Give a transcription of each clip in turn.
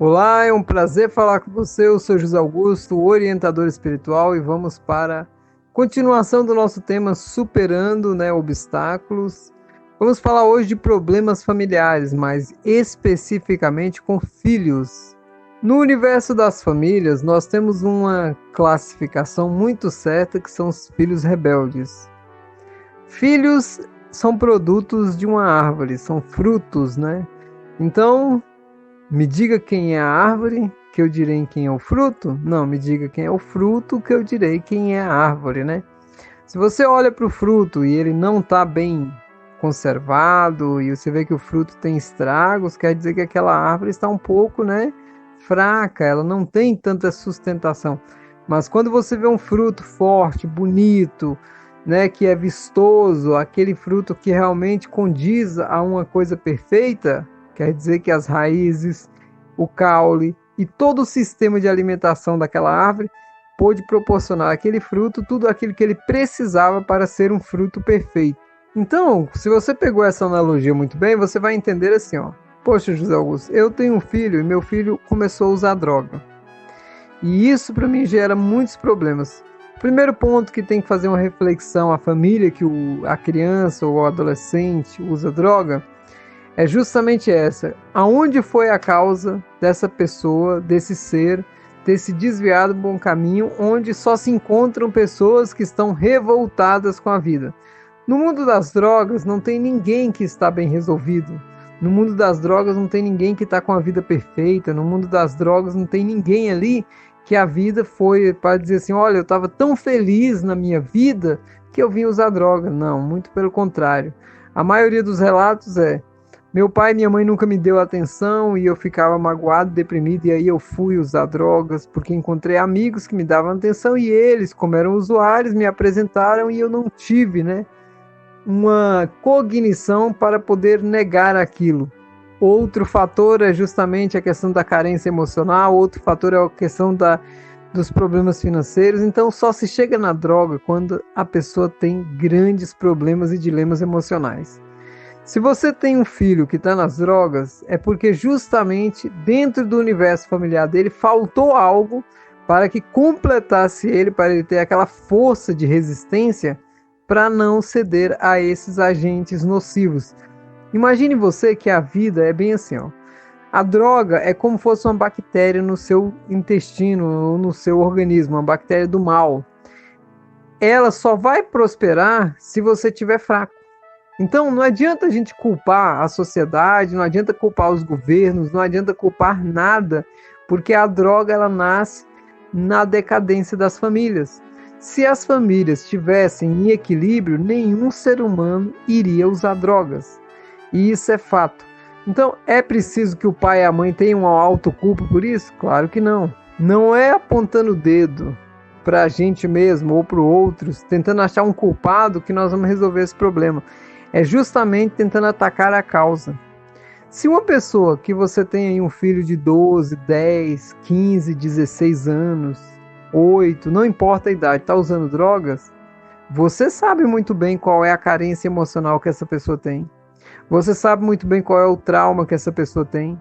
Olá, é um prazer falar com você. Eu sou José Augusto, orientador espiritual, e vamos para a continuação do nosso tema superando, obstáculos. Vamos falar hoje de problemas familiares, mas especificamente com filhos. No universo das famílias, nós temos uma classificação muito certa que são os filhos rebeldes. Filhos são produtos de uma árvore, são frutos, né? Então, me diga quem é a árvore, que eu direi quem é o fruto? Não, me diga quem é o fruto, que eu direi quem é a árvore, né? Se você olha para o fruto e ele não está bem conservado e você vê que o fruto tem estragos, quer dizer que aquela árvore está um pouco, fraca, ela não tem tanta sustentação. Mas quando você vê um fruto forte, bonito, que é vistoso, aquele fruto que realmente condiz a uma coisa perfeita, quer dizer que as raízes, o caule e todo o sistema de alimentação daquela árvore pôde proporcionar àquele fruto tudo aquilo que ele precisava para ser um fruto perfeito. Então, se você pegou essa analogia muito bem, você vai entender assim, poxa, José Augusto, eu tenho um filho e meu filho começou a usar droga. E isso para mim gera muitos problemas. Primeiro ponto que tem que fazer uma reflexão a família que a criança ou o adolescente usa droga é justamente essa. Aonde foi a causa dessa pessoa, desse ser, ter se desviado do bom caminho, onde só se encontram pessoas que estão revoltadas com a vida? No mundo das drogas não tem ninguém que está bem resolvido. No mundo das drogas não tem ninguém que está com a vida perfeita. No mundo das drogas não tem ninguém ali que a vida foi para dizer assim, olha, eu estava tão feliz na minha vida que eu vim usar droga. Não, muito pelo contrário. A maioria dos relatos meu pai e minha mãe nunca me deu atenção e eu ficava magoado, deprimido, e aí eu fui usar drogas porque encontrei amigos que me davam atenção e eles, como eram usuários, me apresentaram e eu não tive, uma cognição para poder negar aquilo. Outro fator é justamente a questão da carência emocional, outro fator é a questão dos problemas financeiros. Então só se chega na droga quando a pessoa tem grandes problemas e dilemas emocionais. Se você tem um filho que está nas drogas, é porque justamente dentro do universo familiar dele faltou algo para que completasse ele, para ele ter aquela força de resistência para não ceder a esses agentes nocivos. Imagine você que a vida é bem assim, A droga é como se fosse uma bactéria no seu intestino ou no seu organismo, uma bactéria do mal. Ela só vai prosperar se você estiver fraco. Então não adianta a gente culpar a sociedade, não adianta culpar os governos, não adianta culpar nada, porque a droga ela nasce na decadência das famílias. Se as famílias estivessem em equilíbrio, nenhum ser humano iria usar drogas. E isso é fato. Então é preciso que o pai e a mãe tenham uma autoculpa por isso? Claro que não. Não é apontando o dedo para a gente mesmo ou para outros, tentando achar um culpado que nós vamos resolver esse problema. É justamente tentando atacar a causa. Se uma pessoa que você tem aí um filho de 12, 10, 15, 16 anos, 8, não importa a idade, está usando drogas, você sabe muito bem qual é a carência emocional que essa pessoa tem. Você sabe muito bem qual é o trauma que essa pessoa tem.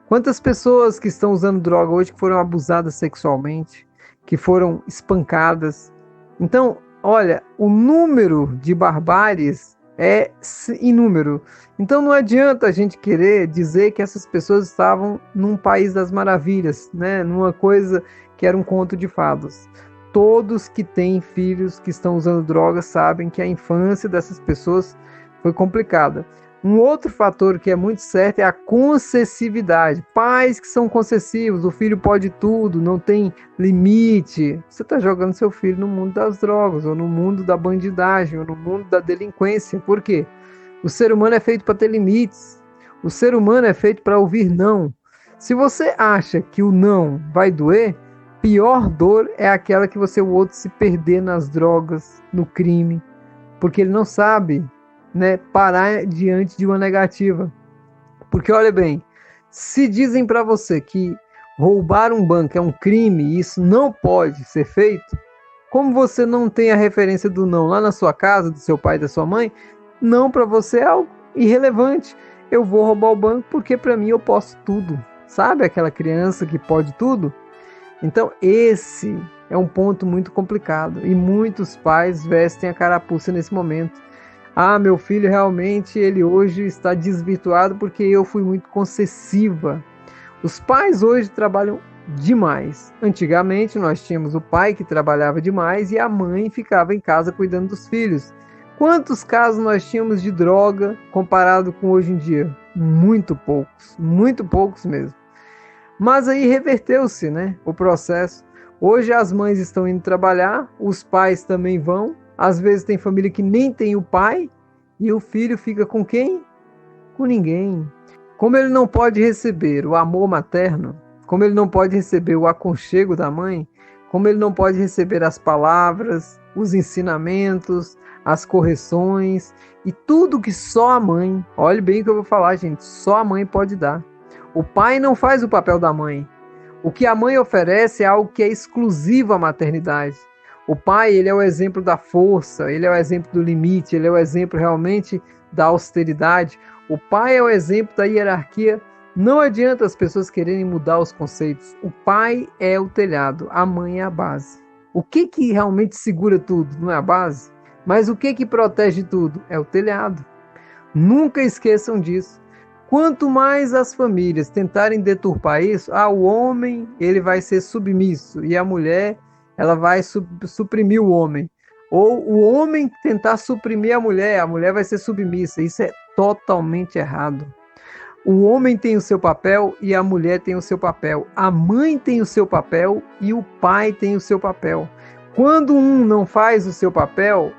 Quantas pessoas que estão usando droga hoje que foram abusadas sexualmente, que foram espancadas. Então, olha, o número de barbáries é inúmero. Então não adianta a gente querer dizer que essas pessoas estavam num país das maravilhas, numa coisa que era um conto de fadas. Todos que têm filhos que estão usando drogas sabem que a infância dessas pessoas foi complicada. Um outro fator que é muito certo é a concessividade. Pais que são concessivos, o filho pode tudo, não tem limite. Você está jogando seu filho no mundo das drogas, ou no mundo da bandidagem, ou no mundo da delinquência. Por quê? O ser humano é feito para ter limites. O ser humano é feito para ouvir não. Se você acha que o não vai doer, pior dor é aquela que você o outro se perder nas drogas, no crime, porque ele não sabe parar diante de uma negativa. Porque olha bem, se dizem para você que roubar um banco é um crime e isso não pode ser feito, como você não tem a referência do não lá na sua casa, do seu pai e da sua mãe, não para você é algo irrelevante. Eu vou roubar o banco porque para mim eu posso tudo. Sabe aquela criança que pode tudo? Então esse é um ponto muito complicado e muitos pais vestem a carapuça nesse momento. Ah, meu filho realmente ele hoje está desvirtuado porque eu fui muito concessiva. Os pais hoje trabalham demais. Antigamente nós tínhamos o pai que trabalhava demais e a mãe ficava em casa cuidando dos filhos. Quantos casos nós tínhamos de droga comparado com hoje em dia? Muito poucos mesmo. Mas aí reverteu-se, né, o processo. Hoje as mães estão indo trabalhar, os pais também vão. Às vezes tem família que nem tem o pai e o filho fica com quem? Com ninguém. Como ele não pode receber o amor materno, como ele não pode receber o aconchego da mãe, como ele não pode receber as palavras, os ensinamentos, as correções e tudo que só a mãe, olhe bem o que eu vou falar, gente, só a mãe pode dar. O pai não faz o papel da mãe. O que a mãe oferece é algo que é exclusivo à maternidade. O pai, ele é o exemplo da força, ele é o exemplo do limite, ele é o exemplo realmente da austeridade. O pai é o exemplo da hierarquia. Não adianta as pessoas quererem mudar os conceitos. O pai é o telhado, a mãe é a base. O que realmente segura tudo? Não é a base? Mas o que protege tudo? É o telhado. Nunca esqueçam disso. Quanto mais as famílias tentarem deturpar isso, o homem ele vai ser submisso e a mulher ela vai suprimir o homem. Ou o homem tentar suprimir a mulher vai ser submissa. Isso é totalmente errado. O homem tem o seu papel e a mulher tem o seu papel. A mãe tem o seu papel e o pai tem o seu papel. Quando um não faz o seu papel,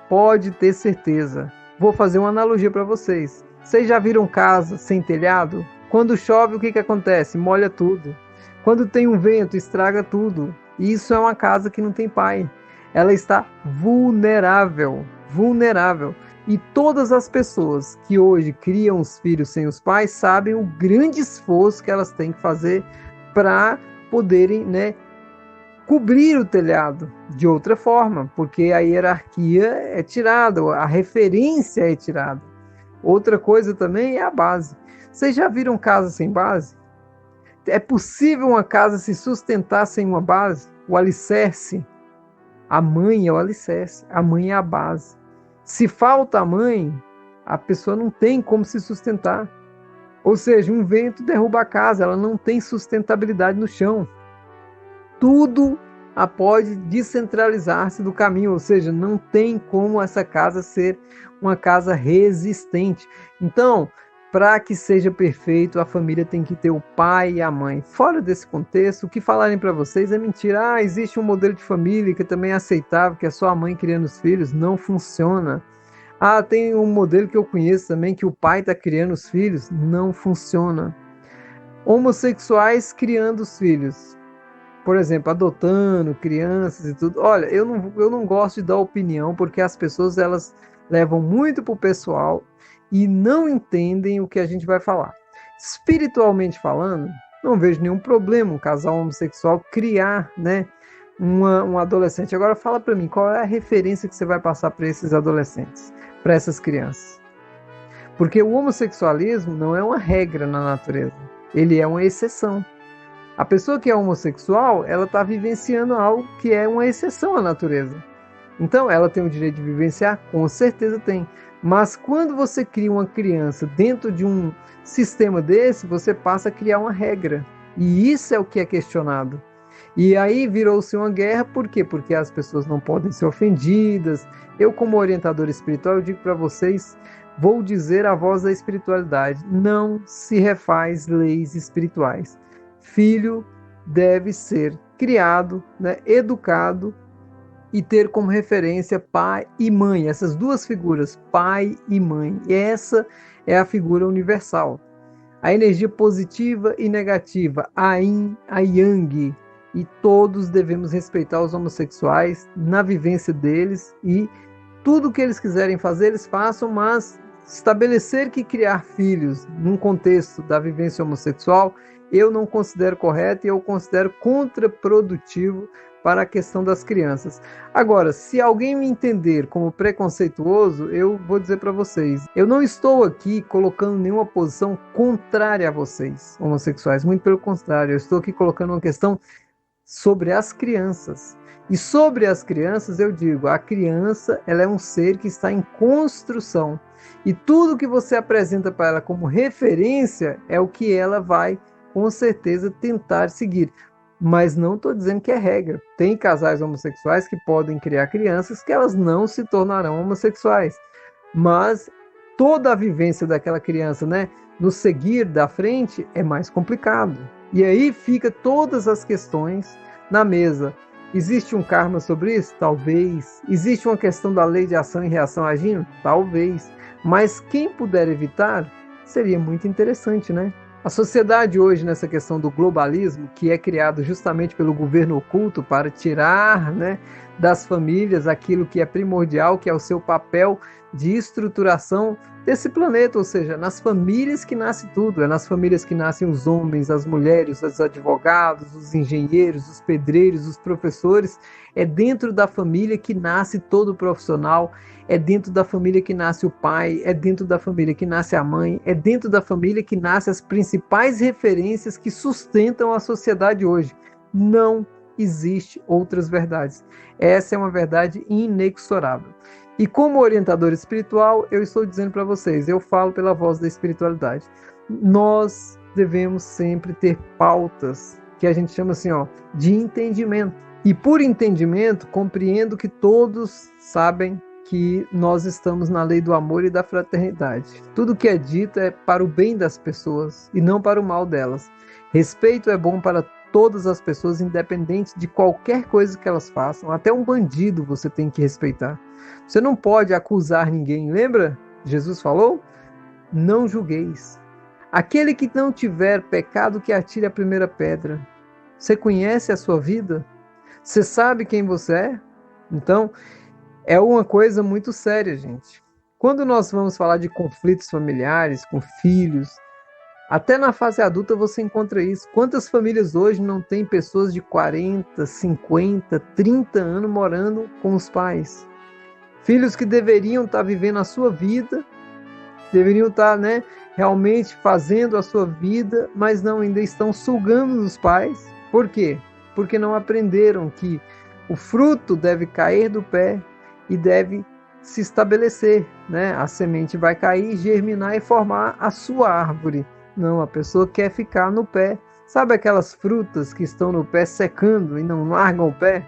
pode ter certeza. Vou fazer uma analogia para vocês. Vocês já viram casa sem telhado? Quando chove, o que acontece? Molha tudo. Quando tem um vento, estraga tudo. E isso é uma casa que não tem pai. Ela está vulnerável. E todas as pessoas que hoje criam os filhos sem os pais sabem o grande esforço que elas têm que fazer para poderem, cobrir o telhado de outra forma, porque a hierarquia é tirada, a referência é tirada. Outra coisa também é a base. Vocês já viram casa sem base? É possível uma casa se sustentar sem uma base? O alicerce. A mãe é o alicerce, a mãe é a base. Se falta a mãe, a pessoa não tem como se sustentar. Ou seja, um vento derruba a casa, ela não tem sustentabilidade no chão. Tudo pode descentralizar-se do caminho, ou seja, não tem como essa casa ser uma casa resistente. Então, para que seja perfeito, a família tem que ter o pai e a mãe. Fora desse contexto, o que falarem para vocês é mentira. Existe um modelo de família que também é aceitável, que é só a mãe criando os filhos. Não funciona. Tem um modelo que eu conheço também, que o pai está criando os filhos. Não funciona. Homossexuais criando os filhos. Por exemplo, adotando crianças e tudo. Olha, eu não gosto de dar opinião, porque as pessoas elas levam muito para o pessoal e não entendem o que a gente vai falar. Espiritualmente falando, não vejo nenhum problema um casal homossexual criar, um adolescente. Agora fala para mim, qual é a referência que você vai passar para esses adolescentes, para essas crianças? Porque o homossexualismo não é uma regra na natureza, ele é uma exceção. A pessoa que é homossexual, ela está vivenciando algo que é uma exceção à natureza. Então, ela tem o direito de vivenciar? Com certeza tem. Mas quando você cria uma criança dentro de um sistema desse, você passa a criar uma regra. E isso é o que é questionado. E aí virou-se uma guerra, por quê? Porque as pessoas não podem ser ofendidas. Eu, como orientador espiritual, eu digo para vocês, vou dizer a voz da espiritualidade, não se refaz leis espirituais. Filho deve ser criado, educado e ter como referência pai e mãe, essas duas figuras, pai e mãe. E essa é a figura universal. A energia positiva e negativa, a yin, a yang, e todos devemos respeitar os homossexuais na vivência deles e tudo que eles quiserem fazer, eles façam, mas estabelecer que criar filhos num contexto da vivência homossexual eu não considero correto e eu considero contraprodutivo para a questão das crianças. Agora, se alguém me entender como preconceituoso, eu vou dizer para vocês, eu não estou aqui colocando nenhuma posição contrária a vocês, homossexuais, muito pelo contrário, eu estou aqui colocando uma questão sobre as crianças. E sobre as crianças eu digo, a criança ela é um ser que está em construção. E tudo que você apresenta para ela como referência é o que ela vai, com certeza, tentar seguir. Mas não estou dizendo que é regra. Tem casais homossexuais que podem criar crianças que elas não se tornarão homossexuais. Mas toda a vivência daquela criança, né, no seguir da frente é mais complicado. E aí fica todas as questões na mesa. Existe um karma sobre isso? Talvez. Existe uma questão da lei de ação e reação agindo? Talvez. Mas quem puder evitar, seria muito interessante, né? A sociedade hoje, nessa questão do globalismo, que é criado justamente pelo governo oculto para tirar, né, das famílias aquilo que é primordial, que é o seu papel de estruturação desse planeta, ou seja, nas famílias que nasce tudo, é nas famílias que nascem os homens, as mulheres, os advogados, os engenheiros, os pedreiros, os professores, é dentro da família que nasce todo profissional, é dentro da família que nasce o pai, é dentro da família que nasce a mãe, é dentro da família que nascem as principais referências que sustentam a sociedade hoje. Não existe outras verdades. Essa é uma verdade inexorável. E como orientador espiritual, eu estou dizendo para vocês, eu falo pela voz da espiritualidade. Nós devemos sempre ter pautas que a gente chama assim, de entendimento. E por entendimento, compreendo que todos sabem que nós estamos na lei do amor e da fraternidade. Tudo que é dito é para o bem das pessoas e não para o mal delas. Respeito é bom para todas as pessoas, independente de qualquer coisa que elas façam. Até um bandido você tem que respeitar. Você não pode acusar ninguém. Lembra? Jesus falou? Não julgueis. Aquele que não tiver pecado, que atire a primeira pedra. Você conhece a sua vida? Você sabe quem você é? Então, é uma coisa muito séria, gente. Quando nós vamos falar de conflitos familiares, com filhos, até na fase adulta você encontra isso. Quantas famílias hoje não têm pessoas de 40, 50, 30 anos morando com os pais? Filhos que deveriam estar vivendo a sua vida, deveriam estar, né, realmente fazendo a sua vida, mas não, ainda estão sugando os pais. Por quê? Porque não aprenderam que o fruto deve cair do pé e deve se estabelecer, né? A semente vai cair, germinar e formar a sua árvore. Não, a pessoa quer ficar no pé. Sabe aquelas frutas que estão no pé secando e não largam o pé?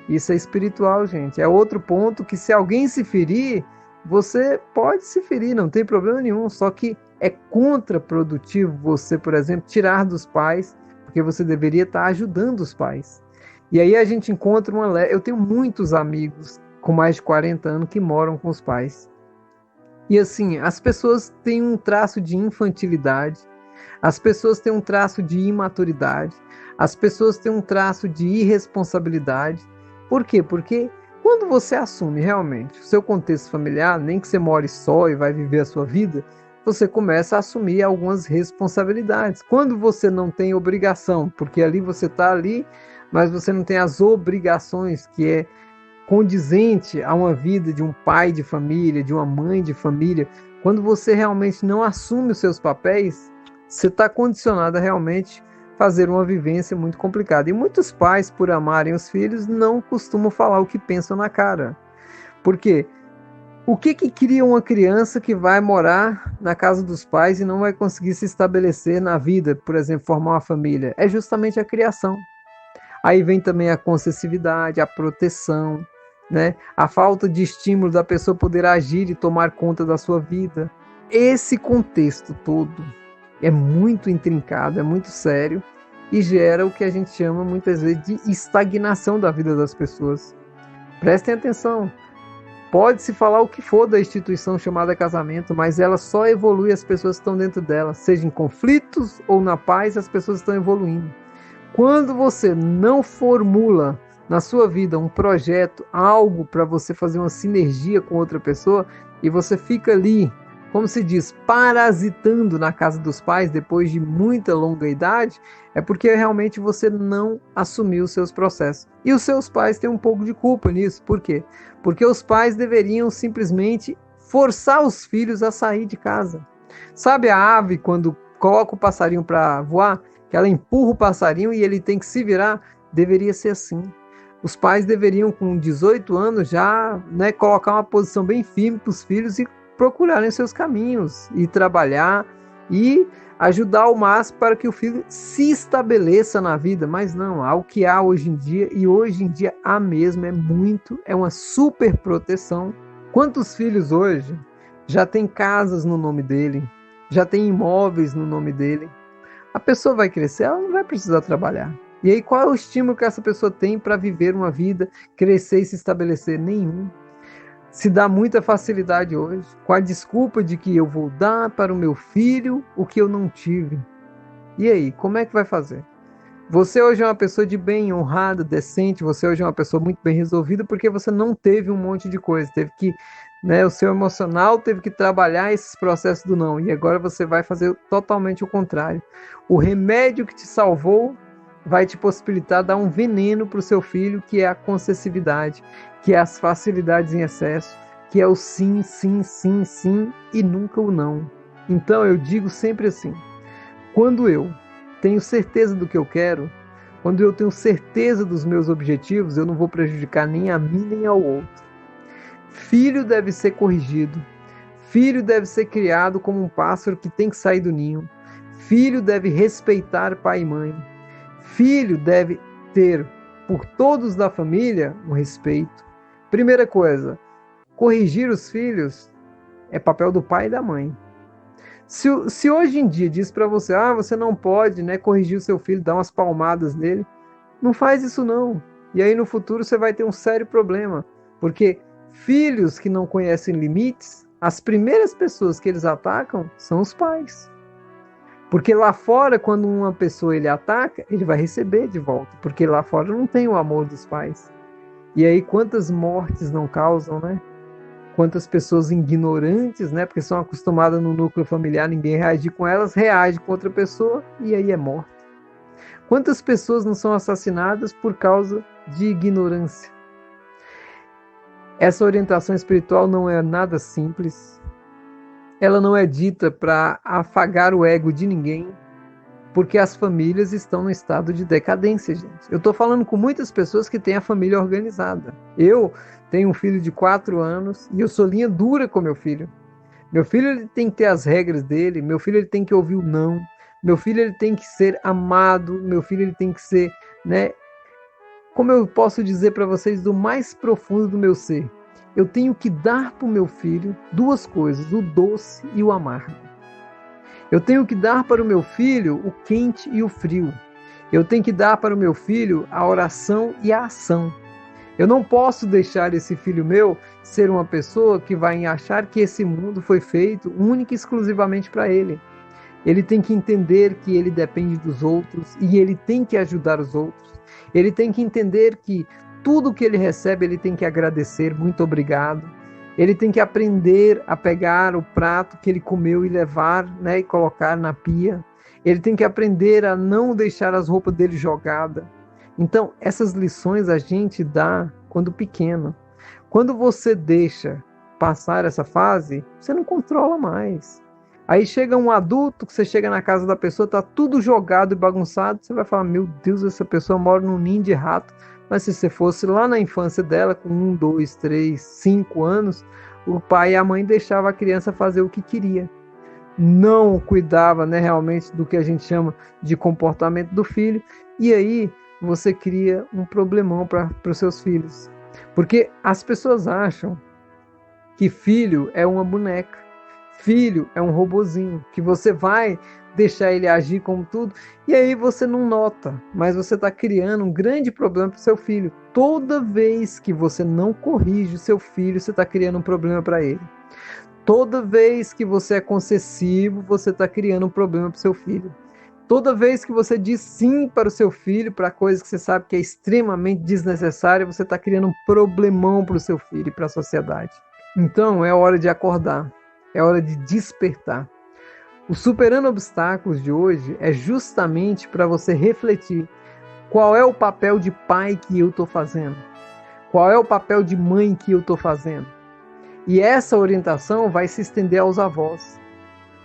Isso é espiritual, gente. É outro ponto que, se alguém se ferir, você pode se ferir, não tem problema nenhum. Só que é contraprodutivo você, por exemplo, tirar dos pais, porque você deveria estar ajudando os pais. E aí a gente encontra eu tenho muitos amigos com mais de 40 anos que moram com os pais. E assim, as pessoas têm um traço de infantilidade, as pessoas têm um traço de imaturidade, as pessoas têm um traço de irresponsabilidade. Por quê? Porque quando você assume realmente o seu contexto familiar, nem que você more só e vai viver a sua vida, você começa a assumir algumas responsabilidades. Quando você não tem obrigação, porque ali você está ali, mas você não tem as obrigações que é condizente a uma vida de um pai de família, de uma mãe de família, quando você realmente não assume os seus papéis, você está condicionado a realmente fazer uma vivência muito complicada. E muitos pais, por amarem os filhos, não costumam falar o que pensam na cara. Por quê? O que cria uma criança que vai morar na casa dos pais e não vai conseguir se estabelecer na vida, por exemplo, formar uma família? É justamente a criação. Aí vem também a concessividade, a proteção, né? A falta de estímulo da pessoa poder agir e tomar conta da sua vida. Esse contexto todo é muito intrincado, é muito sério e gera o que a gente chama muitas vezes de estagnação da vida das pessoas. Prestem atenção. Pode-se falar o que for da instituição chamada casamento, mas ela só evolui as pessoas que estão dentro dela. Seja em conflitos ou na paz, as pessoas estão evoluindo. Quando você não formula na sua vida um projeto, algo para você fazer uma sinergia com outra pessoa, e você fica ali como se diz, parasitando na casa dos pais depois de muita longa idade, é porque realmente você não assumiu os seus processos. E os seus pais têm um pouco de culpa nisso. Por quê? Porque os pais deveriam simplesmente forçar os filhos a sair de casa. Sabe a ave quando coloca o passarinho para voar, que ela empurra o passarinho e ele tem que se virar? Deveria ser assim. Os pais deveriam, com 18 anos, já colocar uma posição bem firme para os filhos e procurarem seus caminhos e trabalhar e ajudar ao máximo para que o filho se estabeleça na vida. Mas não, há o que há hoje em dia, e hoje em dia há mesmo, é uma super proteção. Quantos filhos hoje já têm casas no nome dele, já têm imóveis no nome dele? A pessoa vai crescer, ela não vai precisar trabalhar. E aí qual é o estímulo que essa pessoa tem para viver uma vida, crescer e se estabelecer? Nenhum. Se dá muita facilidade hoje, com a desculpa de que eu vou dar para o meu filho o que eu não tive. E aí, como é que vai fazer? Você hoje é uma pessoa de bem, honrada, decente, você hoje é uma pessoa muito bem resolvida porque você não teve um monte de coisa, teve que, o seu emocional teve que trabalhar esses processos do não, e agora você vai fazer totalmente o contrário. O remédio que te salvou vai te possibilitar dar um veneno para o seu filho, que é a concessividade, que é as facilidades em excesso, que é o sim, sim, sim, sim e nunca o não. Então eu digo sempre assim, quando eu tenho certeza do que eu quero, quando eu tenho certeza dos meus objetivos, eu não vou prejudicar nem a mim nem ao outro. Filho deve ser corrigido, filho deve ser criado como um pássaro que tem que sair do ninho, filho deve respeitar pai e mãe, filho deve ter por todos da família um respeito. Primeira coisa, corrigir os filhos é papel do pai e da mãe. Se hoje em dia diz para você, você não pode corrigir o seu filho, dar umas palmadas nele, não faz isso não. E aí no futuro você vai ter um sério problema, porque filhos que não conhecem limites, as primeiras pessoas que eles atacam são os pais. Porque lá fora, quando uma pessoa ele ataca, ele vai receber de volta, porque lá fora não tem o amor dos pais. E aí quantas mortes não causam, né? Quantas pessoas ignorantes, porque são acostumadas no núcleo familiar, ninguém reage com elas, reage com outra pessoa e aí é morta. Quantas pessoas não são assassinadas por causa de ignorância? Essa orientação espiritual não é nada simples. Ela não é dita para afagar o ego de ninguém, porque as famílias estão no estado de decadência, gente. Eu estou falando com muitas pessoas que têm a família organizada. Eu tenho um filho de 4 anos e eu sou linha dura com meu filho. Meu filho ele tem que ter as regras dele, meu filho ele tem que ouvir o não, meu filho ele tem que ser amado, meu filho ele tem que ser, como eu posso dizer para vocês, do mais profundo do meu ser. Eu tenho que dar para o meu filho 2 coisas, o doce e o amargo. Eu tenho que dar para o meu filho o quente e o frio. Eu tenho que dar para o meu filho a oração e a ação. Eu não posso deixar esse filho meu ser uma pessoa que vai achar que esse mundo foi feito única e exclusivamente para ele. Ele tem que entender que ele depende dos outros e ele tem que ajudar os outros. Ele tem que entender que tudo que ele recebe ele tem que agradecer, muito obrigado. Ele tem que aprender a pegar o prato que ele comeu e levar, e colocar na pia. Ele tem que aprender a não deixar as roupas dele jogadas. Então, essas lições a gente dá quando pequeno. Quando você deixa passar essa fase, você não controla mais. Aí chega um adulto, que você chega na casa da pessoa, tá tudo jogado e bagunçado, você vai falar, meu Deus, essa pessoa mora num ninho de rato. Mas se você fosse lá na infância dela, com 1, 2, 3, 5 anos, o pai e a mãe deixavam a criança fazer o que queria. Não cuidava realmente do que a gente chama de comportamento do filho. E aí você cria um problemão para os seus filhos. Porque as pessoas acham que filho é uma boneca. Filho é um robozinho, que você vai deixar ele agir como tudo, e aí você não nota, mas você está criando um grande problema para o seu filho. Toda vez que você não corrige o seu filho, você está criando um problema para ele. Toda vez que você é concessivo, você está criando um problema para o seu filho. Toda vez que você diz sim para o seu filho, para coisas que você sabe que é extremamente desnecessária, você está criando um problemão para o seu filho e para a sociedade. Então é hora de acordar. É hora de despertar. O Superando Obstáculos de hoje é justamente para você refletir qual é o papel de pai que eu estou fazendo, qual é o papel de mãe que eu estou fazendo. E essa orientação vai se estender aos avós.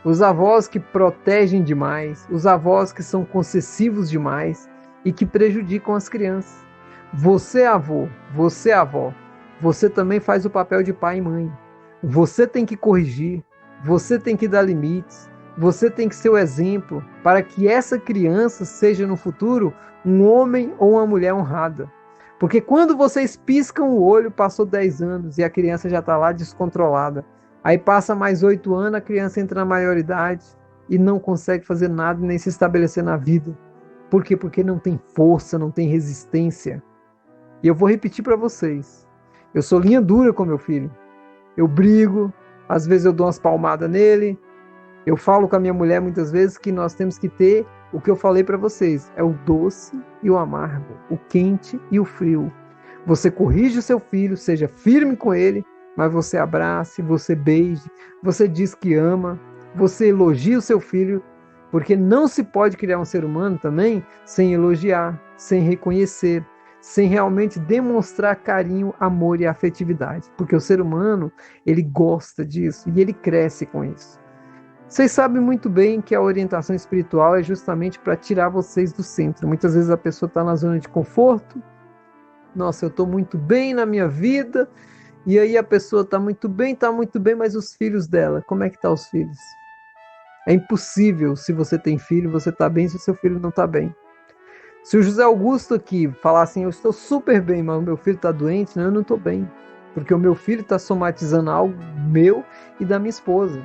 Os avós que protegem demais, os avós que são concessivos demais e que prejudicam as crianças. Você, avô, você, avó, você também faz o papel de pai e mãe. Você tem que corrigir, você tem que dar limites, você tem que ser o exemplo para que essa criança seja no futuro um homem ou uma mulher honrada. Porque quando vocês piscam o olho, passou 10 anos e a criança já está lá descontrolada. Aí passa mais 8 anos, a criança entra na maioridade e não consegue fazer nada nem se estabelecer na vida. Por quê? Porque não tem força, não tem resistência. E eu vou repetir para vocês. Eu sou linha dura com meu filho. Eu brigo, às vezes eu dou umas palmadas nele. Eu falo com a minha mulher muitas vezes que nós temos que ter o que eu falei para vocês. É o doce e o amargo, o quente e o frio. Você corrige o seu filho, seja firme com ele, mas você abrace, você beije, você diz que ama, você elogia o seu filho, porque não se pode criar um ser humano também sem elogiar, sem reconhecer, sem realmente demonstrar carinho, amor e afetividade, porque o ser humano, ele gosta disso e ele cresce com isso. Vocês sabem muito bem que a orientação espiritual é justamente para tirar vocês do centro. Muitas vezes a pessoa está na zona de conforto, nossa, eu estou muito bem na minha vida, e aí a pessoa está muito bem, mas os filhos dela, como é que estão os filhos? É impossível, se você tem filho, você está bem se o seu filho não está bem. Se o José Augusto aqui falar assim, eu estou super bem, mas o meu filho está doente, não, eu não estou bem. Porque o meu filho está somatizando algo meu e da minha esposa.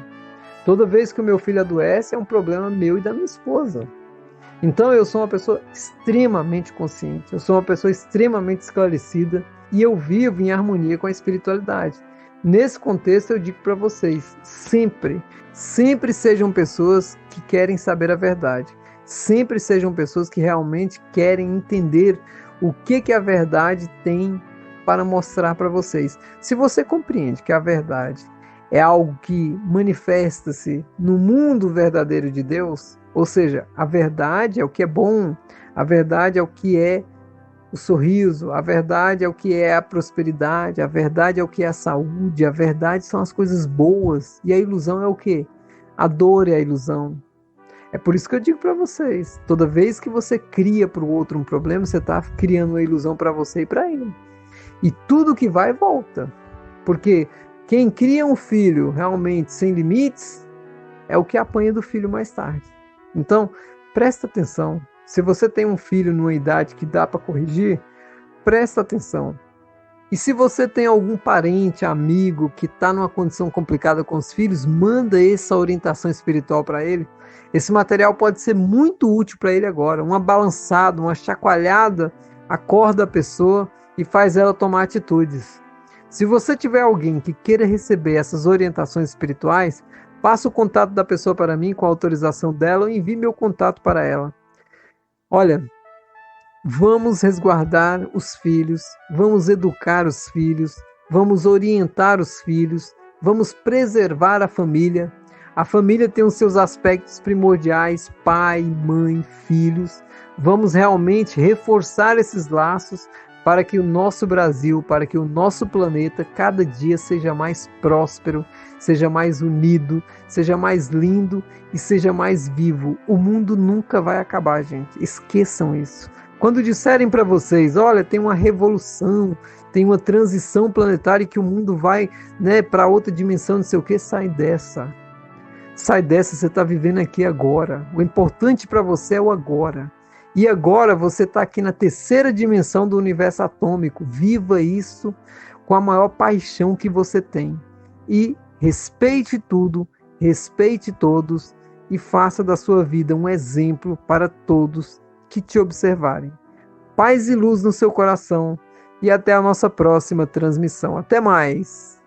Toda vez que o meu filho adoece, é um problema meu e da minha esposa. Então eu sou uma pessoa extremamente consciente, eu sou uma pessoa extremamente esclarecida e eu vivo em harmonia com a espiritualidade. Nesse contexto eu digo para vocês, sempre sejam pessoas que querem saber a verdade. Sempre sejam pessoas que realmente querem entender o que a verdade tem para mostrar para vocês. Se você compreende que a verdade é algo que manifesta-se no mundo verdadeiro de Deus, ou seja, a verdade é o que é bom, a verdade é o que é o sorriso, a verdade é o que é a prosperidade, a verdade é o que é a saúde, a verdade são as coisas boas, e a ilusão é o quê? A dor é a ilusão. É por isso que eu digo para vocês, toda vez que você cria para o outro um problema, você está criando uma ilusão para você e para ele. E tudo que vai, volta. Porque quem cria um filho realmente sem limites, é o que apanha do filho mais tarde. Então, presta atenção. Se você tem um filho numa idade que dá para corrigir, presta atenção. E se você tem algum parente, amigo que está numa condição complicada com os filhos, manda essa orientação espiritual para ele. Esse material pode ser muito útil para ele agora. Uma balançada, uma chacoalhada, acorda a pessoa e faz ela tomar atitudes. Se você tiver alguém que queira receber essas orientações espirituais, passa o contato da pessoa para mim com a autorização dela ou envie meu contato para ela. Olha, vamos resguardar os filhos, vamos educar os filhos, vamos orientar os filhos, vamos preservar a família. A família tem os seus aspectos primordiais, pai, mãe, filhos. Vamos realmente reforçar esses laços para que o nosso Brasil, para que o nosso planeta cada dia seja mais próspero, seja mais unido, seja mais lindo e seja mais vivo. O mundo nunca vai acabar, gente. Esqueçam isso. Quando disserem para vocês, olha, tem uma revolução, tem uma transição planetária que o mundo vai, para outra dimensão, não sei o que, sai dessa. Sai dessa, você está vivendo aqui agora. O importante para você é o agora. E agora você está aqui na terceira dimensão do universo atômico. Viva isso com a maior paixão que você tem. E respeite tudo, respeite todos e faça da sua vida um exemplo para todos que te observarem. Paz e luz no seu coração e até a nossa próxima transmissão. Até mais!